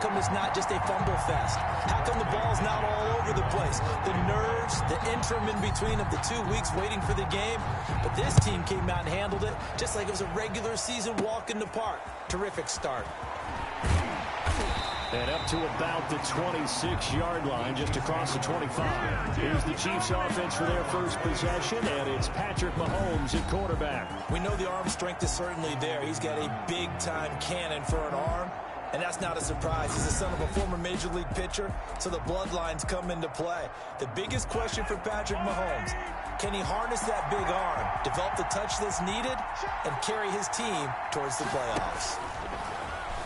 come it's not just a fumble fest? How come the ball's not all over the place? The nerves, the interim in between of the 2 weeks waiting for the game. But this team came out and handled it just like it was a regular season walk in the park. Terrific start. And up to about the 26-yard line, just across the 25. Here's the Chiefs offense for their first possession, and it's Patrick Mahomes at quarterback. We know the arm strength is certainly there. He's got a big-time cannon for an arm, and that's not a surprise. He's the son of a former Major League pitcher, so the bloodlines come into play. The biggest question for Patrick Mahomes, can he harness that big arm, develop the touch that's needed, and carry his team towards the playoffs?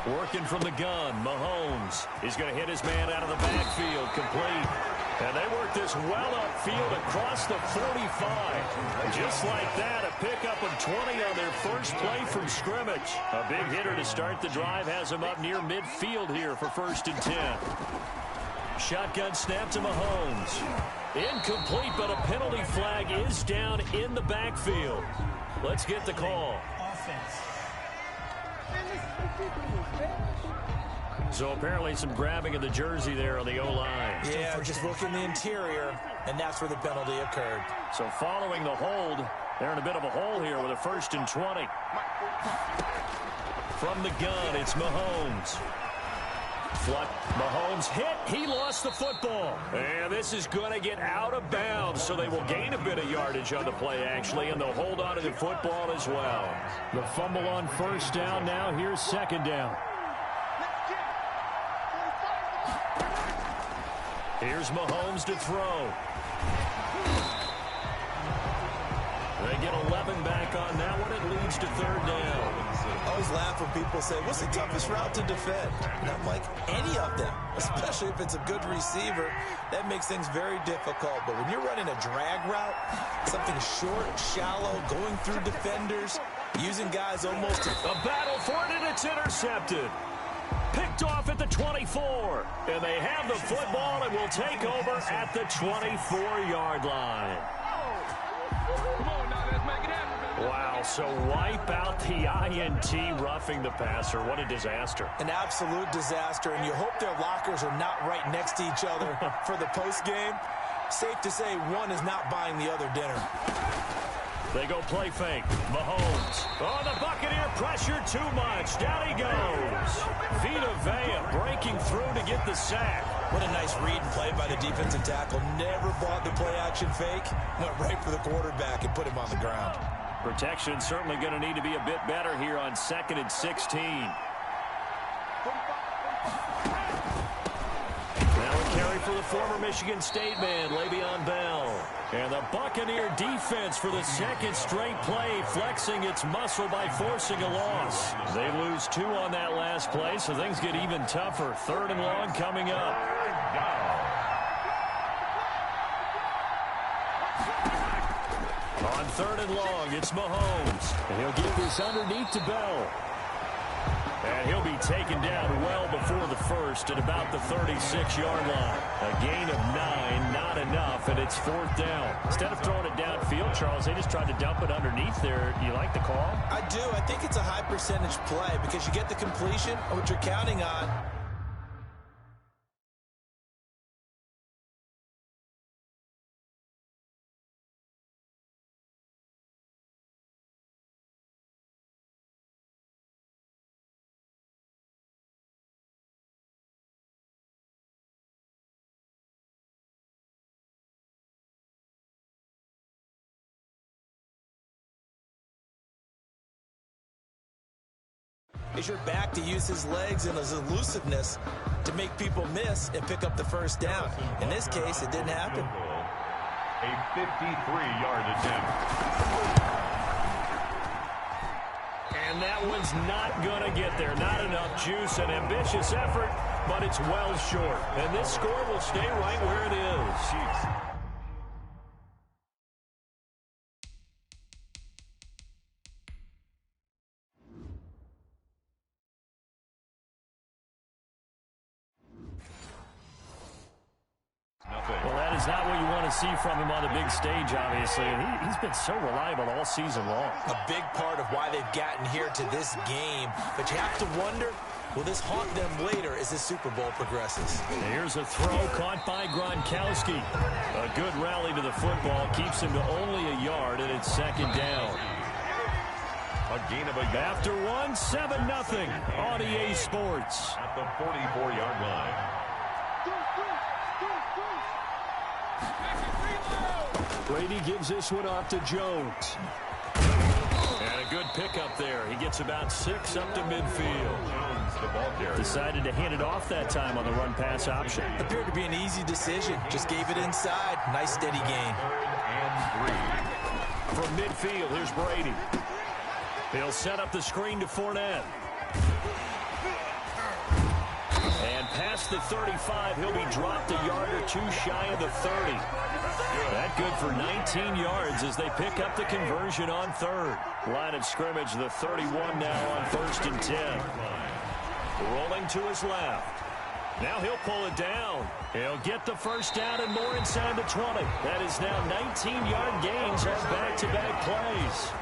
Working from the gun, Mahomes is going to hit his man out of the backfield, complete. And they work this well upfield across the 45. Just like that, a pickup of 20 on their first play from scrimmage. A big hitter to start the drive has him up near midfield here for 1st and 10. Shotgun snap to Mahomes. Incomplete, but a penalty flag is down in the backfield. Let's get the call. So apparently some grabbing of the jersey there on the O-line. Yeah, just look in the interior, and that's where the penalty occurred. So following the hold, they're in a bit of a hole here with a 1st and 20. From the gun, it's Mahomes. Mahomes hit. He lost the football. And this is going to get out of bounds, so they will gain a bit of yardage on the play, actually, and they'll hold on to the football as well. The fumble on 1st down now. Here's 2nd down. Here's Mahomes to throw. They get 11 back on that one. It leads to 3rd down. I always laugh when people say, what's the toughest route to defend? And I'm like, any of them, especially if it's a good receiver. That makes things very difficult. But when you're running a drag route, something short, shallow, going through defenders, using guys almost to... A battle for it, and it's intercepted. Picked off at the 24. And they have the football and will take over at the 24-yard line. Wow, so wipe out the INT, roughing the passer. What a disaster. An absolute disaster, and you hope their lockers are not right next to each other for the postgame. Safe to say one is not buying the other dinner. They go play fake. Mahomes. Oh, the Buccaneer pressure too much. Down he goes. Vita Vea breaking through to get the sack. What a nice read and play by the defensive tackle. Never bought the play-action fake. Went right for the quarterback and put him on the ground. Protection certainly going to need to be a bit better here on 2nd and 16. Now a carry for the former Michigan State man, Le'Veon Bell. And the Buccaneer defense for the 2nd straight play, flexing its muscle by forcing a loss. They lose 2 on that last play, so things get even tougher. 3rd and long coming up. On 3rd and long, it's Mahomes. And he'll get this underneath to Bell. And he'll be taken down well before the 1st at about the 36-yard line. A gain of 9, not enough, and it's 4th down. Instead of throwing it downfield, Charles, they just tried to dump it underneath there. Do you like the call? I do. I think it's a high percentage play because you get the completion, what you're counting on. Is your back to use his legs and his elusiveness to make people miss and pick up the 1st down. In this case, it didn't happen. A 53-yard attempt. And that one's not going to get there. Not enough juice. An ambitious effort, but it's well short. And this score will stay right where it is. Jeez. Well, that is not what you want to see from him on the big stage, obviously. And he's been so reliable all season long. A big part of why they've gotten here to this game. But you have to wonder, Will this haunt them later as the Super Bowl progresses? Here's a throw caught by Gronkowski. A good rally to the football keeps him to only a yard, and it's second down. A gain of a yard. After 7-0 on EA Sports. At the 44-yard line. Brady gives this one off to Jones. And a good pickup there. He gets about 6 up to midfield. Jones, the ball carrier. Decided to hand it off that time on the run-pass option. Appeared to be an easy decision. Just gave it inside. Nice steady gain. 3rd and 3. From midfield, here's Brady. He'll set up the screen to Fournette. And past the 35, he'll be dropped a yard or two shy of the 30. That good for 19 yards as they pick up the conversion on 3rd. Line of scrimmage, the 31 now on 1st and 10. Rolling to his left. Now he'll pull it down. He'll get the first down and more inside the 20. That is now 19-yard gains on back-to-back plays.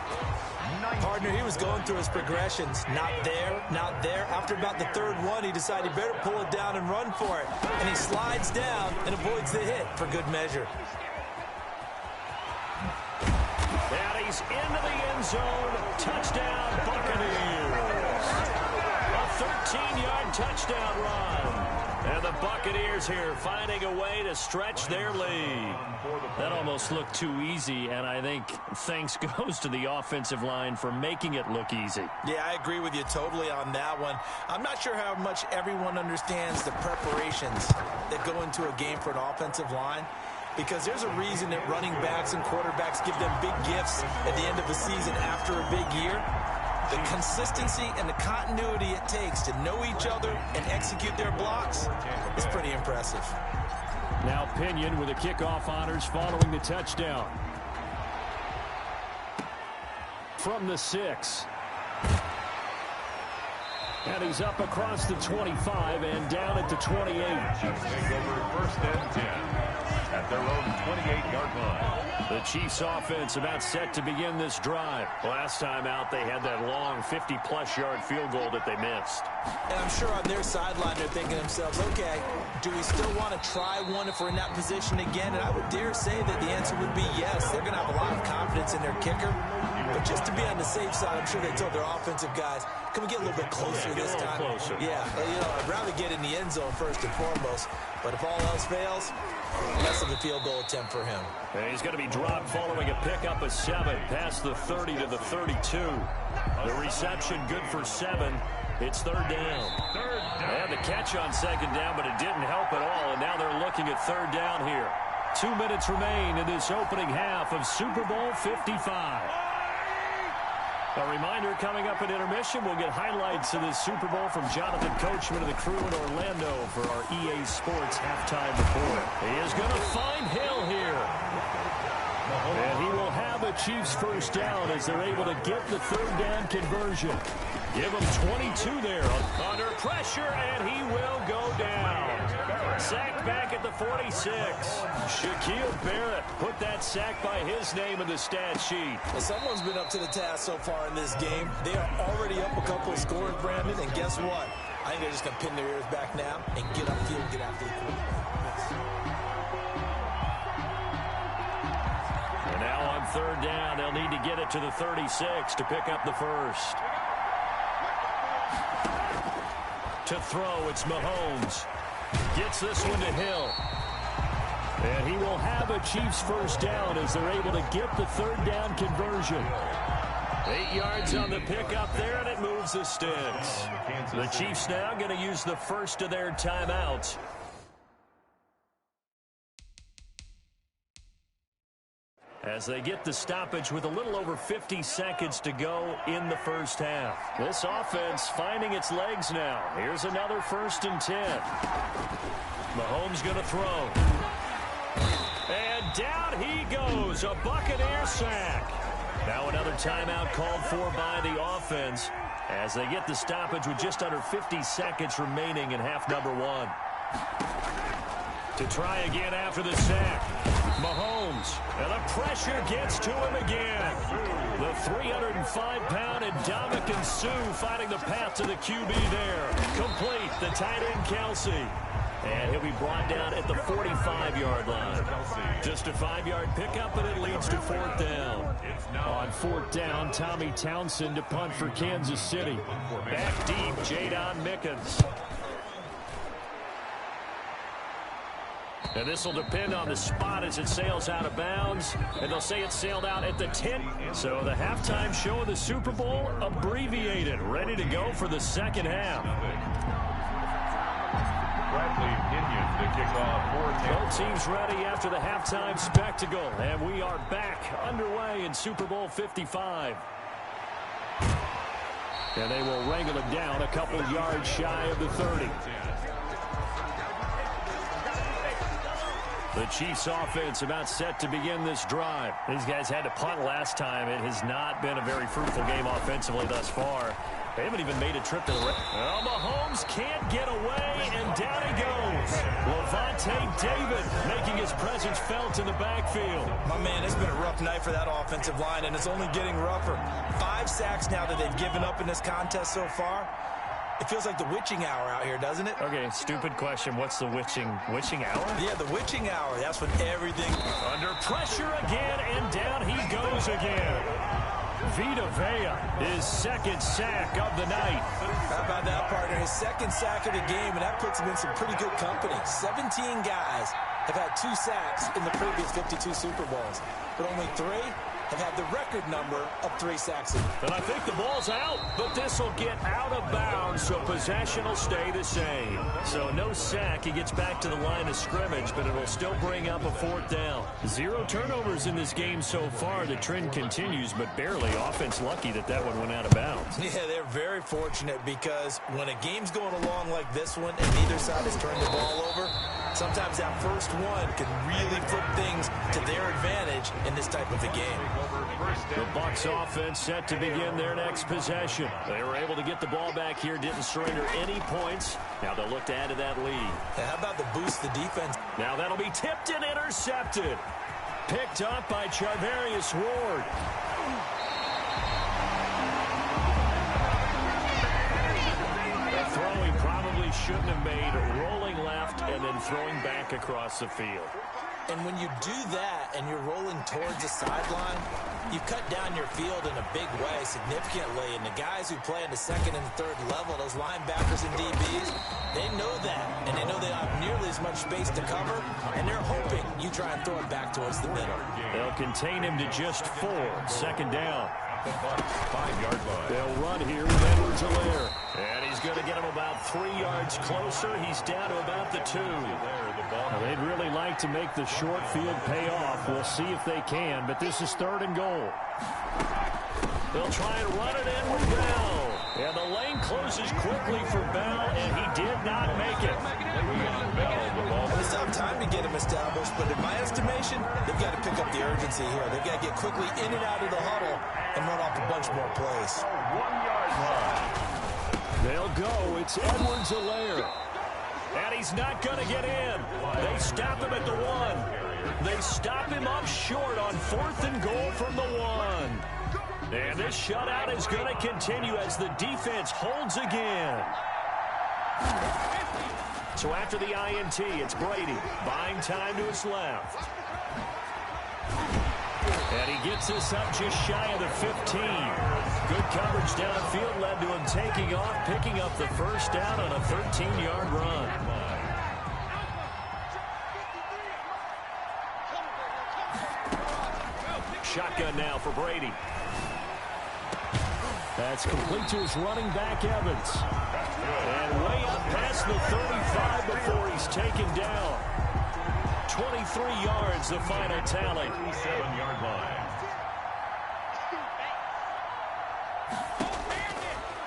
Partner, he was going through his progressions. Not there, not there. After about the 3rd one, he decided he better pull it down and run for it. And he slides down and avoids the hit for good measure. And he's into the end zone. Touchdown, Buccaneers. A 13-yard touchdown run. And the Buccaneers here finding a way to stretch their lead. That almost looked too easy, and I think thanks goes to the offensive line for making it look easy. Yeah, I agree with you totally on that one. I'm not sure how much everyone understands the preparations that go into a game for an offensive line, because there's a reason that running backs and quarterbacks give them big gifts at the end of the season after a big year. The consistency and the continuity it takes to know each other and execute their blocks is pretty impressive. Now Pinion with the kickoff honors following the touchdown. From the 6. And he's up across the 25 and down at the 28. Chiefs take over 1st and 10 at their own 28-yard line. The Chiefs offense about set to begin this drive. Last time out, they had that long 50-plus yard field goal that they missed. And I'm sure on their sideline they're thinking to themselves, okay, do we still want to try one if we're in that position again? And I would dare say that the answer would be yes. They're going to have a lot of confidence in their kicker. But just to be on the safe side, I'm sure they told their offensive guys, can we get a little bit closer this time? Closer. Yeah, I'd rather get in the end zone first and foremost. But if all else fails, less of a field goal attempt for him. And he's going to be dropped following a pickup of 7 past the 30 to the 32. The reception good for 7. It's 3rd down. They had the catch on 2nd down, but it didn't help at all. And now they're looking at 3rd down here. 2 minutes remain in this opening half of Super Bowl 55. A reminder, coming up at intermission, we'll get highlights of this Super Bowl from Jonathan Coachman and the crew in Orlando for our EA Sports halftime report. He is going to find Hill here. And he will have a Chiefs first down as they're able to get the 3rd down conversion. Give him 22 there under pressure, and he will go down. Sacked back at the 46. Shaquille Barrett put that sack by his name in the stat sheet. Well, someone's been up to the task so far in this game. They are already up a couple of scores, Brandon, and guess what? I think they're just going to pin their ears back now and get upfield and get after the quarterback. And now on 3rd down, they'll need to get it to the 36 to pick up the first. To throw, it's Mahomes. Gets this one to Hill. And he will have a Chiefs first down as they're able to get the 3rd down conversion. 8 yards on the pickup there, and it moves the sticks. The Chiefs now going to use the first of their timeouts. As they get the stoppage with a little over 50 seconds to go in the first half. This offense finding its legs now. Here's another 1st and 10. Mahomes going to throw. And down he goes. A Buccaneer sack. Now another timeout called for by the offense as they get the stoppage with just under 50 seconds remaining in half number 1. To try again after the sack. Mahomes, and the pressure gets to him again. The 305-pound Ndamukong Suh finding the path to the QB there. the tight end, Kelsey. And he'll be brought down at the 45-yard line. Just a 5-yard pickup, and it leads to 4th down. On 4th down, Tommy Townsend to punt for Kansas City. Back deep, Jadon Mickens. And this will depend on the spot as it sails out of bounds. And they'll say it sailed out at the 10. So the halftime show of the Super Bowl abbreviated, ready to go for the second half. Bradley Pinion to kick off. Both teams ready after the halftime spectacle. And we are back underway in Super Bowl 55. And they will wrangle it down a couple yards shy of the 30. The Chiefs offense about set to begin this drive. These guys had to punt last time. It has not been a very fruitful game offensively thus far. They haven't even made a trip to the red. Well, Mahomes can't get away, and down he goes. Levante David making his presence felt in the backfield. My man, it's been a rough night for that offensive line, and it's only getting rougher. 5 sacks now that they've given up in this contest so far. It feels like the witching hour out here, doesn't it? Okay, stupid question. What's the witching hour? Yeah, the witching hour. That's when everything... Under pressure again, and down he goes again. Vita Vea, his 2nd sack of the night. How about that, partner? His 2nd sack of the game, and that puts him in some pretty good company. 17 guys have had 2 sacks in the previous 52 Super Bowls, but only 3 have had the record number of 3 sacks. And I think the ball's out, but this will get out of bounds, so possession will stay the same. So no sack. He gets back to the line of scrimmage, but it will still bring up a 4th down. 0 turnovers in this game so far. The trend continues, but barely. Offense lucky that one went out of bounds. Yeah, they're very fortunate because when a game's going along like this one and neither side has turned the ball over, sometimes that first one can really flip things to their advantage in this type of a game. The Bucs offense set to begin their next possession. They were able to get the ball back here, didn't surrender any points. Now they'll look to add to that lead. Now, how about the boost the defense? Now that'll be tipped and intercepted. Picked up by Charvarius Ward. The throwing probably shouldn't have made, rolling left and then throwing back across the field. And when you do that and you're rolling towards the sideline, you cut down your field in a big way significantly. And the guys who play in the 2nd and 3rd level, those linebackers and DBs, they know that. And they know they don't have nearly as much space to cover. And they're hoping you try and throw it back towards the middle. They'll contain him to just 4. 2nd down. 5-yard line. They'll run here with Edwards-Helaire. And he's going to get him about 3 yards closer. He's down to about the 2. Now, they'd really like to make the short field pay off. We'll see if they can, but this is 3rd and goal. They'll try and run it in with Bell. And the lane closes quickly for Bell, and he did not make it. It's not time to get him established, but in my estimation, they've got to pick up the urgency here. They've got to get quickly in and out of the huddle and run off a bunch more plays. 1-yard line. They'll go. It's Edwards-Helaire. And he's not going to get in. They stop him at the 1. They stop him up short on 4th and goal from the 1. And this shutout is going to continue as the defense holds again. So after the INT, it's Brady buying time to his left. And he gets this up just shy of the 15. Good coverage downfield led to him taking off, picking up the 1st down on a 13-yard run. Shotgun now for Brady. That's complete to his running back, Evans. And way up past the 35 before he's taken down. 23 yards, the final tally. 7-yard line.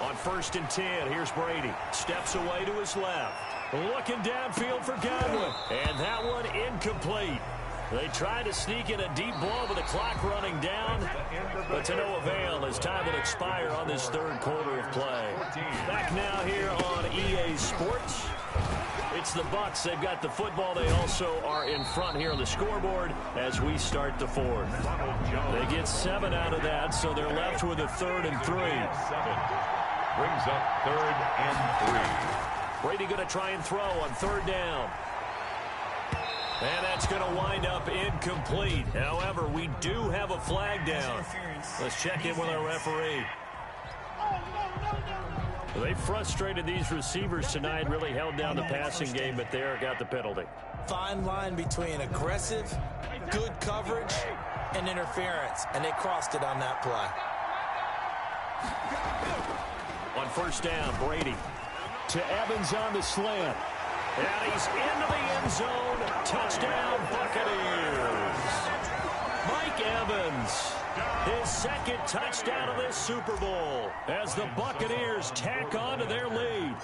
On 1st and 10, here's Brady. Steps away to his left. Looking downfield for Godwin. And that one incomplete. They try to sneak in a deep ball with the clock running down, but to no avail as time will expire on this 3rd quarter of play. Back now here on EA Sports. It's the Bucs. They've got the football. They also are in front here on the scoreboard as we start the 4th. They get 7 out of that, so they're left with a 3rd and 3. Brings up 3rd and 3. Brady going to try and throw on third down. And that's going to wind up incomplete. However, we do have a flag down. Let's check in with our referee. They frustrated these receivers tonight, really held down the passing game, but there got the penalty. Fine line between aggressive, good coverage, and interference, and they crossed it on that play. On first down, Brady to Evans on the slant. And he's into the end zone. Touchdown, Buccaneers. Mike Evans, his second touchdown of this Super Bowl as the Buccaneers tack on to their lead.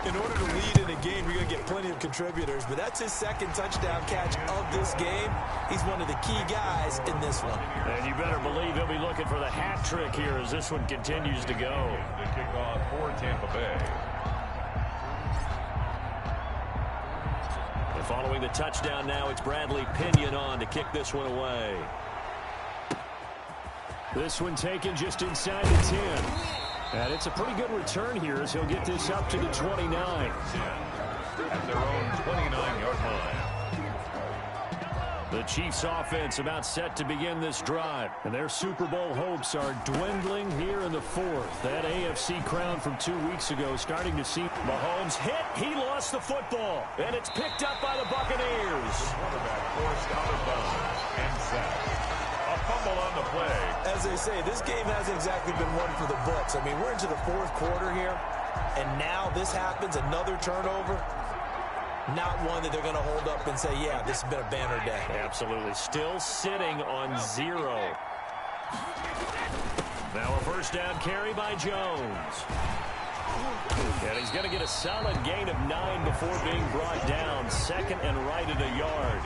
In order to lead in a game, you're going to get plenty of contributors, but that's his second touchdown catch of this game. He's one of the key guys in this one. And you better believe he'll be looking for the hat trick here as this one continues to go. The kickoff for Tampa Bay. Following the touchdown now, it's Bradley Pinion on to kick this one away. This one taken just inside the 10. And it's a pretty good return here as he'll get this up to the 29. At their own 29-yard line. The Chiefs offense about set to begin this drive. And their Super Bowl hopes are dwindling here in the fourth. That AFC crown from 2 weeks ago starting to see Mahomes hit. He lost the football. And it's picked up by the Buccaneers. The quarterback forced out of bounds and sacked. A fumble on the play. As they say, this game hasn't exactly been one for the books. I mean, we're into the fourth quarter here, and now this happens, another turnover. Not one that they're going to hold up and say, yeah, this has been a banner day. Absolutely. Still sitting on 0. Now a first down carry by Jones. And he's going to get a solid gain of 9 before being brought down. Second and right at a yard.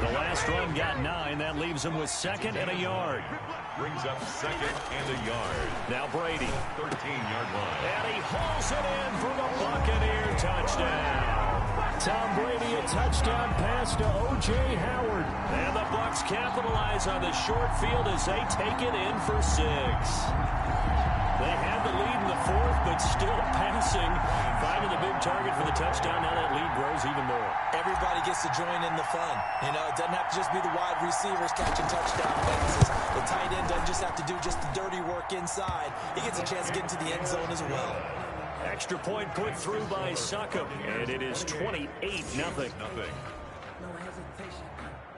The last run got 9. That leaves him with second and a yard. Brings up second and a yard. Now Brady. 13-yard line. And he hauls it in for the Buccaneer touchdown. Tom Brady, a touchdown pass to O.J. Howard. And the Bucs capitalize on the short field as they take it in for 6. They had the lead in the fourth, but still passing. Finding the big target for the touchdown. Now that lead grows even more. Everybody gets to join in the fun. You know, it doesn't have to just be the wide receivers catching touchdown passes. The tight end doesn't just have to do just the dirty work inside. He gets a chance to get into the end zone as well. Extra point put through by Succop, and it is 28-0.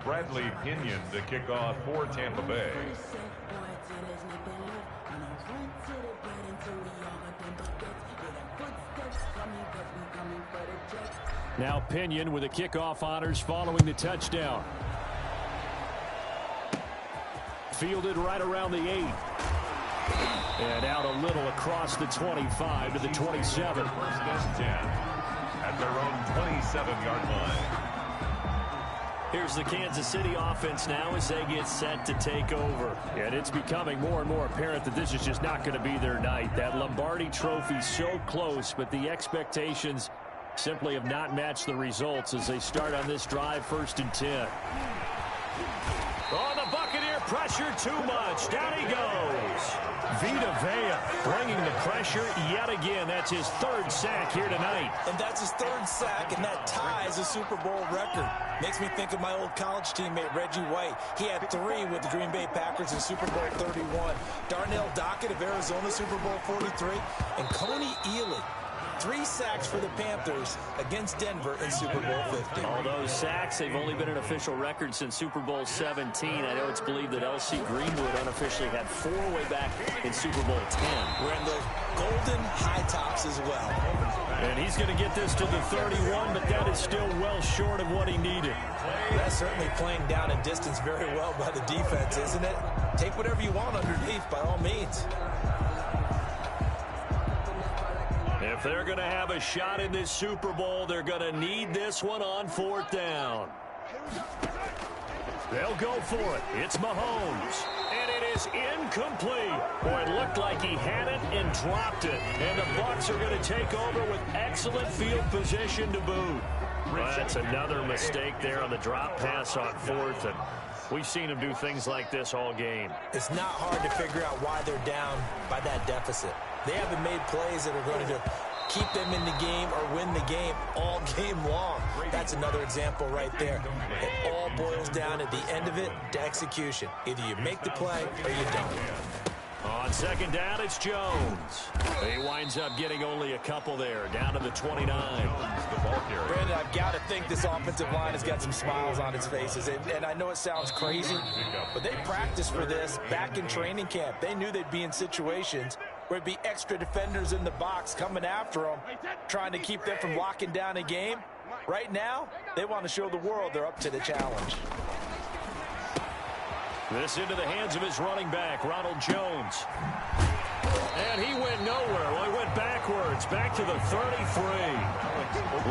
Bradley Pinion to kick off for Tampa Bay. Now Pinion with the kickoff honors following the touchdown. Fielded right around the 8. And out a little across the 25 to the 27. First and 10 at their own 27-yard line. Here's the Kansas City offense now as they get set to take over. And it's becoming more and more apparent that this is just not going to be their night. That Lombardi trophy so close, but the expectations simply have not matched the results as they start on this drive, first and 10. Oh, the Buccaneer pressure too much. Down he goes. Vita Vea bringing the pressure yet again. That's his third sack here tonight. And that's his third sack, and that ties a Super Bowl record. Makes me think of my old college teammate, Reggie White. He had 3 with the Green Bay Packers in Super Bowl 31. Darnell Dockett of Arizona, Super Bowl 43. And Coney Ealy, 3 sacks for the Panthers against Denver in Super Bowl 50. All those sacks, they've only been an official record since Super Bowl 17. I know it's believed that L.C. Greenwood unofficially had 4 way back in Super Bowl 10. We're in those golden high tops as well. And he's going to get this to the 31, but that is still well short of what he needed. That's certainly playing down in distance very well by the defense, isn't it? Take whatever you want underneath by all means. If they're going to have a shot in this Super Bowl, they're going to need this one on fourth down. They'll go for it. It's Mahomes. And it is incomplete. Boy, it looked like he had it and dropped it. And the Bucs are going to take over with excellent field position to boot. Well, that's another mistake there on the drop pass on fourth. And we've seen him do things like this all game. It's not hard to figure out why they're down by that deficit. They haven't made plays that are going to keep them in the game or win the game all game long. That's another example right there. It all boils down at the end of it to execution. Either you make the play or you don't. On second down, it's Jones. He winds up getting only a couple there, down to the 29. Brandon, I've got to think this offensive line has got some smiles on its faces. And I know it sounds crazy, but they practiced for this back in training camp. They knew they'd be in situations where it'd be extra defenders in the box coming after them, trying to keep them from locking down a game. Right now, they want to show the world they're up to the challenge. This into the hands of his running back, Ronald Jones. And he went nowhere. Well, he went backwards, back to the 33.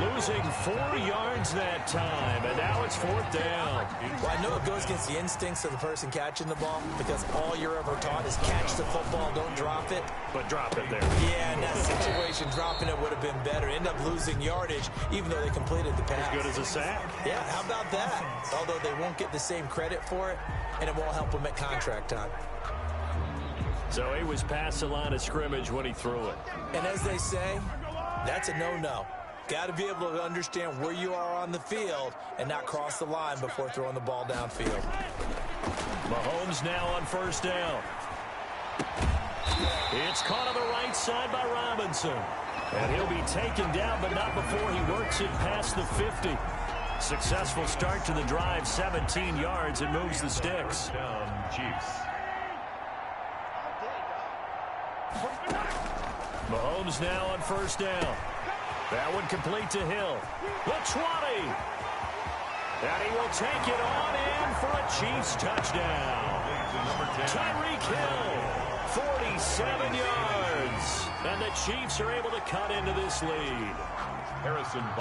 Losing 4 yards that time, and now it's 4th down. Well, I know it goes against the instincts of the person catching the ball because all you're ever taught is catch the football, don't drop it. But drop it there. Yeah, in that situation, dropping it would have been better. End up losing yardage, even though they completed the pass. As good as a sack. Yeah, how about that? Although they won't get the same credit for it, and it won't help them at contract time. So he was past the line of scrimmage when he threw it. And as they say, that's a no-no. Got to be able to understand where you are on the field and not cross the line before throwing the ball downfield. Mahomes now on first down. It's caught on the right side by Robinson. And he'll be taken down, but not before he works it past the 50. Successful start to the drive, 17 yards, and moves the sticks. Chiefs. Mahomes now on first down. That one complete to Hill. The 20. And he will take it on in for a Chiefs touchdown. Tyreek Hill, 47 yards. And the Chiefs are able to cut into this lead.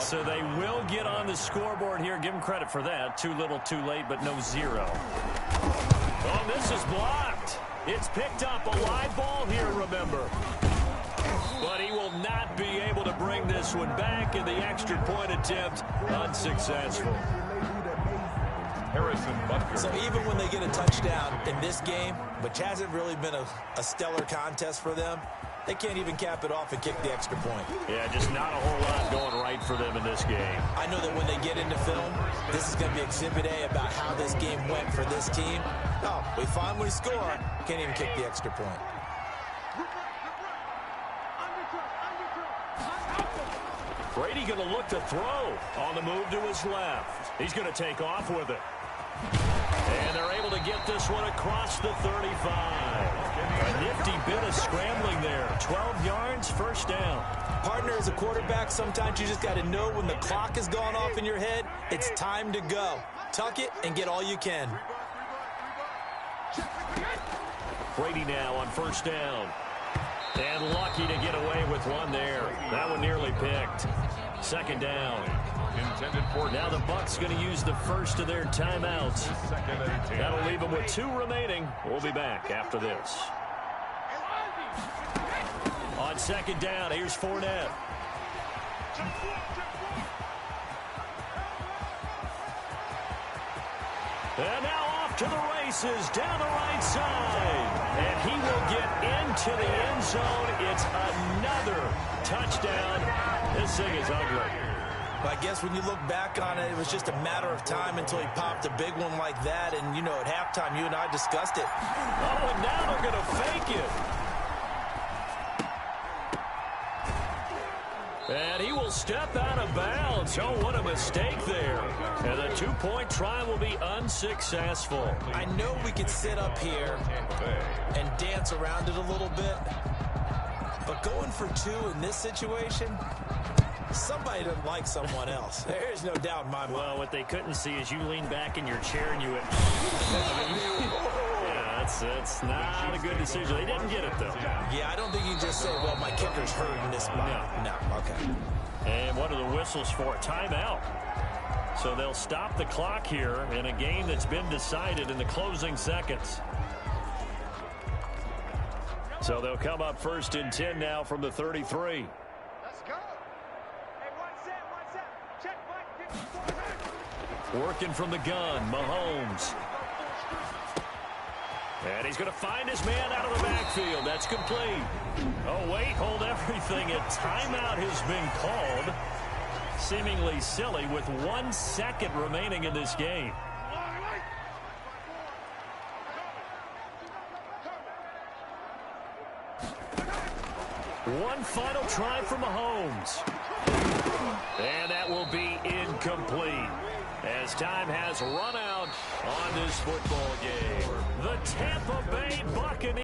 So they will get on the scoreboard here. Give them credit for that. Too little, too late, but no zero. Oh, this is blocked. It's picked up. A live ball here, remember. But he will not be able to bring this one back, and the extra point attempt unsuccessful. So even when they get a touchdown in this game, which hasn't really been a stellar contest for them, they can't even cap it off and kick the extra point. Yeah, just not a whole lot going right for them in this game. I know that when they get into film, this is going to be Exhibit A about how this game went for this team. Oh, we finally score. Can't even kick the extra point. Brady going to look to throw on the move to his left. He's going to take off with it. And they're able to get this one across the 35. A nifty bit of scrambling there. 12 yards, first down. Partner, as a quarterback, sometimes you just got to know when the clock has gone off in your head, it's time to go. Tuck it and get all you can. Brady now on first down. And lucky to get away with one there. That one nearly picked. Second down. Now the Bucs going to use the first of their timeouts. That'll leave them with 2 remaining. We'll be back after this. On second down, here's Fournette. And now off to the races down the right side. And he will get into the end zone. It's another touchdown. This thing is ugly. I guess when you look back on it, it was just a matter of time until he popped a big one like that. And, you know, at halftime, you and I discussed it. Oh, and now they're going to fake it. And he will step out of bounds. Oh, what a mistake there. And the 2-point try will be unsuccessful. I know we could sit up here and dance around it a little bit. But going for 2 in this situation, somebody doesn't like someone else. There's no doubt in my mind. Well, what they couldn't see is you lean back in your chair and you went... Yeah, that's not a good decision. They didn't get it, though. Yeah, I don't think you can just say, well, my kicker's hurt in this spot. No, okay. And what are the whistles for? Timeout. So they'll stop the clock here in a game that's been decided in the closing seconds. So they'll come up first and 10 now from the 33. Let's go. Hey, one set. Check, Mike. Working from the gun, Mahomes. And he's going to find his man out of the backfield. That's complete. Oh, wait, hold everything. A timeout has been called. Seemingly silly with 1 second remaining in this game. One final try for Mahomes. And that will be incomplete, as time has run out on this football game. The Tampa Bay Buccaneers